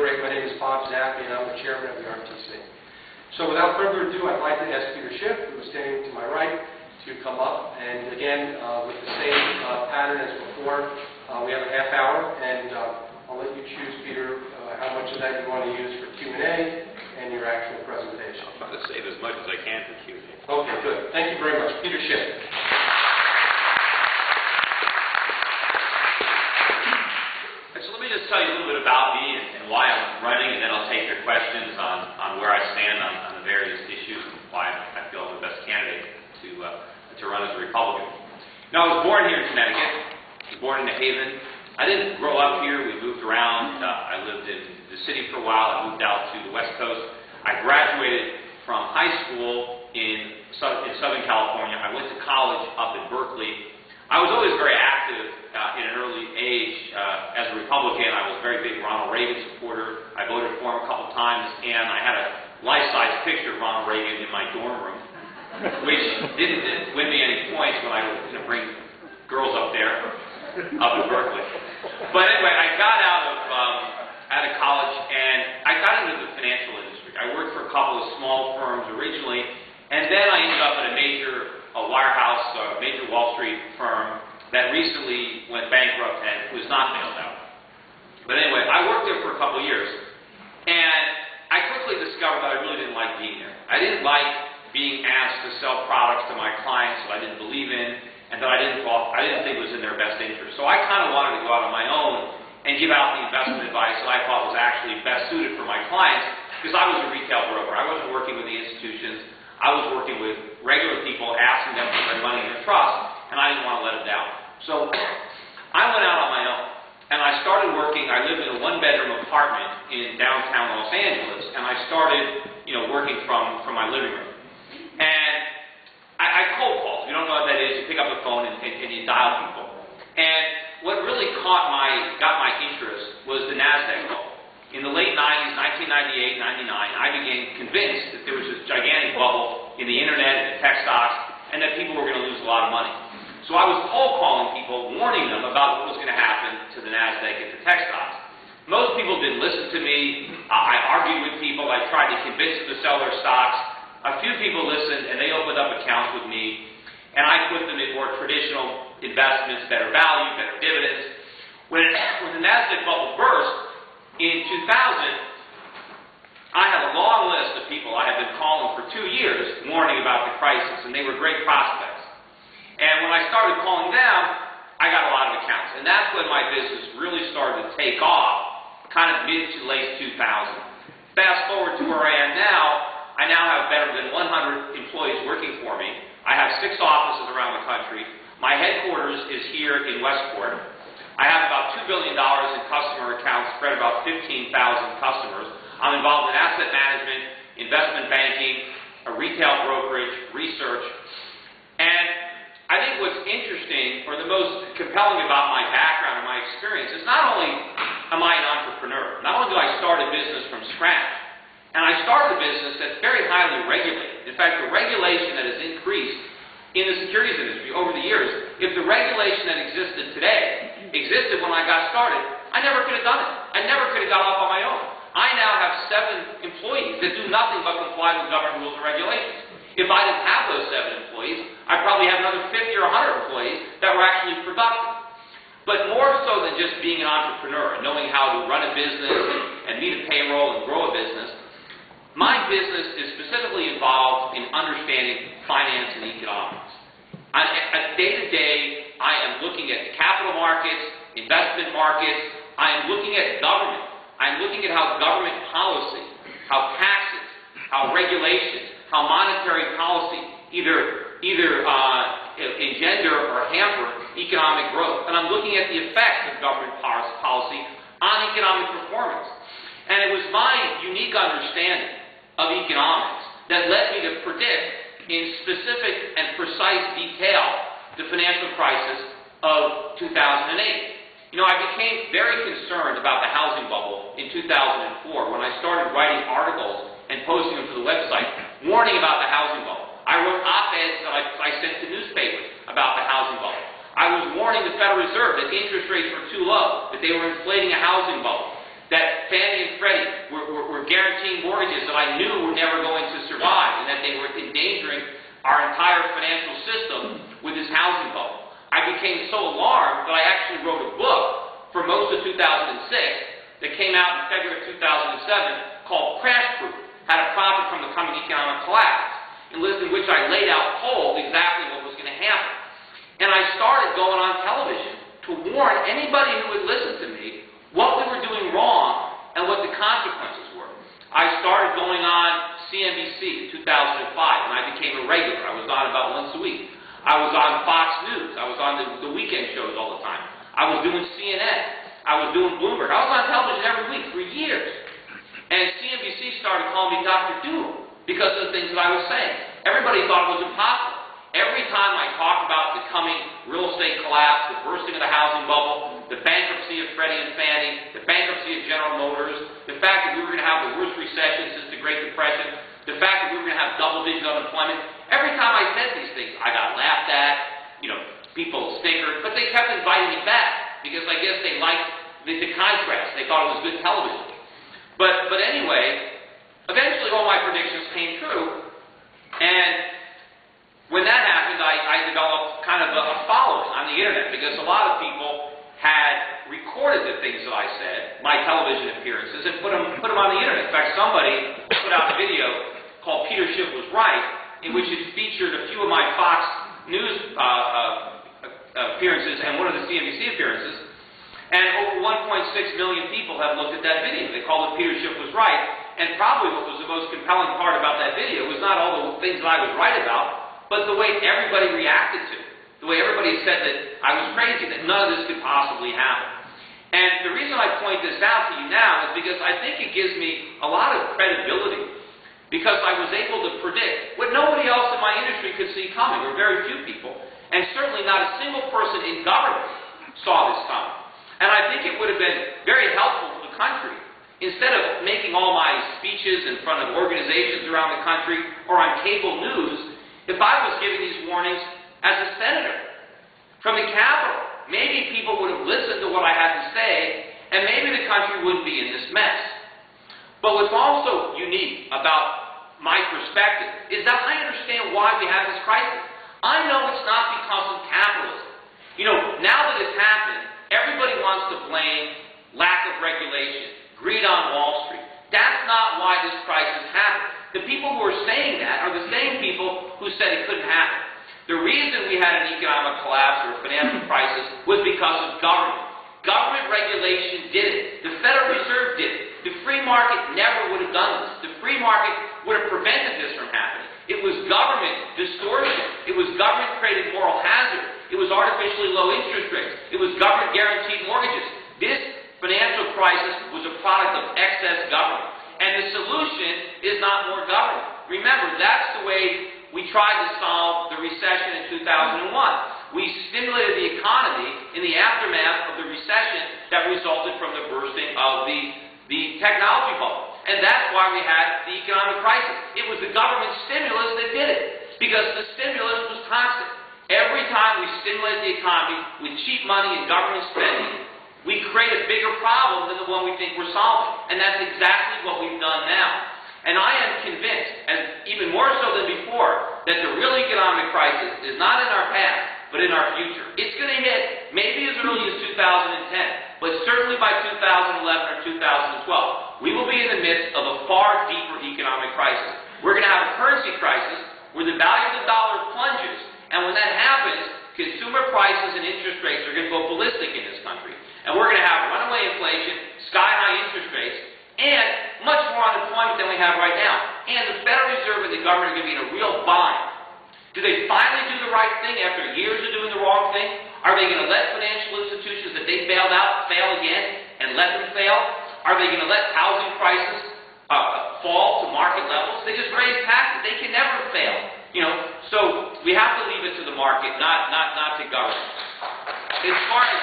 My name is Bob Zappi, and I'm the chairman of the RTC. So without further ado, I'd like to ask Peter Schiff, who is standing to my right, to come up. And again, with the same pattern as before, we have a half hour, and I'll let you choose, Peter, how much of that you want to use for Q&A and your actual presentation. I'll try to save as much as I can for Q&A. Okay, good. Thank you very much. Peter Schiff. So let me just tell you a little bit about me and why I'm running, and then I'll take your questions on where I stand on the various issues and why I feel I'm the best candidate to run as a Republican. Now, I was born here in Connecticut. I was born in New Haven. I didn't grow up here. We moved around. I lived in the city for a while. I moved out to the West Coast. I graduated from high school in Southern California. I went to college up in Berkeley. I was always very active in an early age as a Republican. I was a very big Ronald Reagan supporter. I voted for him a couple times, and I had a life-size picture of Ronald Reagan in my dorm room, which didn't win me any points when I would bring girls up there, up in Berkeley. But anyway, I got out of college, and I got into the financial industry. I worked for a couple of small firms originally, and then I ended up at a major wirehouse, a major Wall Street firm that recently went bankrupt and was not bailed out. But anyway, I worked there for a couple of years, and I quickly discovered that I really didn't like being there. I didn't like being asked to sell products to my clients that I didn't believe in, and that I didn't think was in their best interest. So I kind of wanted to go out on my own and give out the investment advice that I thought was actually best suited for my clients, because I was a retail broker. I wasn't working with the institutions. I was working with regular people, asking them for their money in their trust, and I didn't want to let them down. So I went out on my own, and I started working. I lived in a one-bedroom apartment in downtown Los Angeles, and I started, working from my living room. And I cold called. You don't know what that is. You pick up the phone and you dial people. And what really got my interest was the NASDAQ bubble. In the late 90s, 1998, 99, I became convinced that there was this gigantic bubble in the internet and the tech stocks, and that people were going to lose a lot of money. So I was cold calling people, warning them about what was going to happen to the NASDAQ and the tech stocks. Most people didn't listen to me. I argued with people. I tried to convince them to sell their stocks. A few people listened, and they opened up accounts with me, and I put them in more traditional investments, better value, better dividends. When the NASDAQ bubble burst, in 2000, I had a long list of people I had been calling for 2 years, warning about the crisis, and they were great prospects. And when I started calling them, I got a lot of accounts. And that's when my business really started to take off, kind of mid to late 2000. Fast forward to where I am now, I now have better than 100 employees working for me. I have 6 offices around the country. My headquarters is here in Westport. I have about $2 billion in customer accounts, spread about 15,000 customers. I'm involved in asset management, investment banking, a retail brokerage, research. And I think what's interesting, or the most compelling about my background and my experience, is not only am I an entrepreneur, not only did I start a business from scratch, and I started a business that's very highly regulated. In fact, the regulation that has increased in the securities industry over the years, if the regulation that existed today existed when I got started, I never could have done it. I never could have got off on my own. I now have 7 employees that do nothing but comply with government rules and regulations. If I didn't have those 7 employees, I'd probably have another 50 or 100 employees that were actually productive. But more so than just being an entrepreneur and knowing how to run a business and meet a payroll and grow a business, my business is specifically involved in understanding finance and economics. Day-to-day, I am looking at capital markets, investment markets. I am looking at government. I am looking at how government policy, how taxes, how regulations, how monetary policy either engender or hamper economic growth. And I'm looking at the effects of government policy on economic performance. And it was my unique understanding of economics that led me to predict in specific and precise detail the financial crisis of 2008. I became very concerned about the housing bubble in 2004 when I started writing articles and posting them to the website, warning about the housing bubble. I wrote op-eds that I sent to newspapers about the housing bubble. I was warning the Federal Reserve that interest rates were too low, that they were inflating a housing bubble. that Fannie and Freddie were guaranteeing mortgages that I knew were never going to survive, and that they were endangering our entire financial system with this housing bubble. I became so alarmed that I actually wrote a book for most of 2006 that came out in February of 2007 called Crash Proof: How to Profit from the Coming Economic Collapse, in which I laid out cold exactly what was going to happen. And I started going on television to warn anybody who would listen to me what we were doing wrong and what the consequences were. I started going on CNBC in 2005, and I became a regular. I was on about once a week. I was on Fox News. I was on the weekend shows all the time. I was doing CNN. I was doing Bloomberg. I was on television every week for years. And CNBC started calling me Dr. Doom because of the things that I was saying. Everybody thought it was impossible. Every time I talked about the coming real estate collapse, the bursting of the housing bubble, the bankruptcy of Freddie and Fannie, the bankruptcy of General Motors, the fact that we were going to have the worst recession since the Great Depression, the fact that we were going to have double-digit unemployment, every time I said these things, I got laughed at, people snickered, but they kept inviting me back because I guess they liked the contrast. They thought it was good television. But anyway, eventually all my predictions came true, and when that happened, I developed kind of a following on the internet because a lot of people had recorded the things that I said, my television appearances, and put them on the internet. In fact, somebody put out a video called Peter Schiff Was Right, in which it featured a few of my Fox News appearances and one of the CNBC appearances. And over 1.6 million people have looked at that video. They called it Peter Schiff Was Right. And probably what was the most compelling part about that video was not all the things that I was right about, but the way everybody reacted to it. The way everybody said that I was crazy, that none of this could possibly happen. And the reason I point this out to you now is because I think it gives me a lot of credibility, because I was able to predict what nobody else in my industry could see coming, or very few people, and certainly not a single person in government saw this coming. And I think it would have been very helpful to the country, instead of making all my speeches in front of organizations around the country or on cable news, if I was giving these warnings as a senator from the Capitol. Maybe people would have listened to what I had to say, and maybe the country wouldn't be in this mess. But what's also unique about my perspective is that I understand why we have this crisis. I know it's not because of capitalism. Now that it's happened, everybody wants to blame lack of regulation, greed on Wall Street. That's not why this crisis happened. The people who are saying that are the same people who said it couldn't happen. The reason we had an economic collapse or a financial crisis was because of government. Government regulation did it. The Federal Reserve did it. The free market never would have done this. The free market would have prevented this from happening. It was government distortion. It was government-created moral hazard. It was artificially low interest rates. It was government-guaranteed mortgages. This financial crisis was a product of excess government. And the solution is not more government. Remember, that's the way we tried to solve the recession in 2001. We stimulated the economy in the aftermath of the recession that resulted from the bursting of the technology bubble. And that's why we had the economic crisis. It was the government stimulus that did it, because the stimulus was constant. Every time we stimulated the economy with cheap money and government spending, we create a bigger problem than the one we think we're solving. And that's exactly what we've done now. And I am convinced, and even more so than before, that the real economic crisis is not in our past, but in our future. It's going to hit maybe as early as 2010, but certainly by 2011 or 2012. We will be in the midst of a far deeper economic crisis. We're going to have a currency crisis where the value of the dollar plunges. And when that happens, consumer prices and interest rates are going to go ballistic in this country. And we're going to have runaway inflation, sky-high interest rates, and much more unemployment than we have right now. And the Federal Reserve and the government are going to be in a real bind. Do they finally do the right thing after years of doing the wrong thing? Are they going to let financial institutions that they bailed out fail again and let them fail? Are they going to let housing prices fall to market levels? They just raise taxes. They can never fail. So we have to leave it to the market, not to government. As far as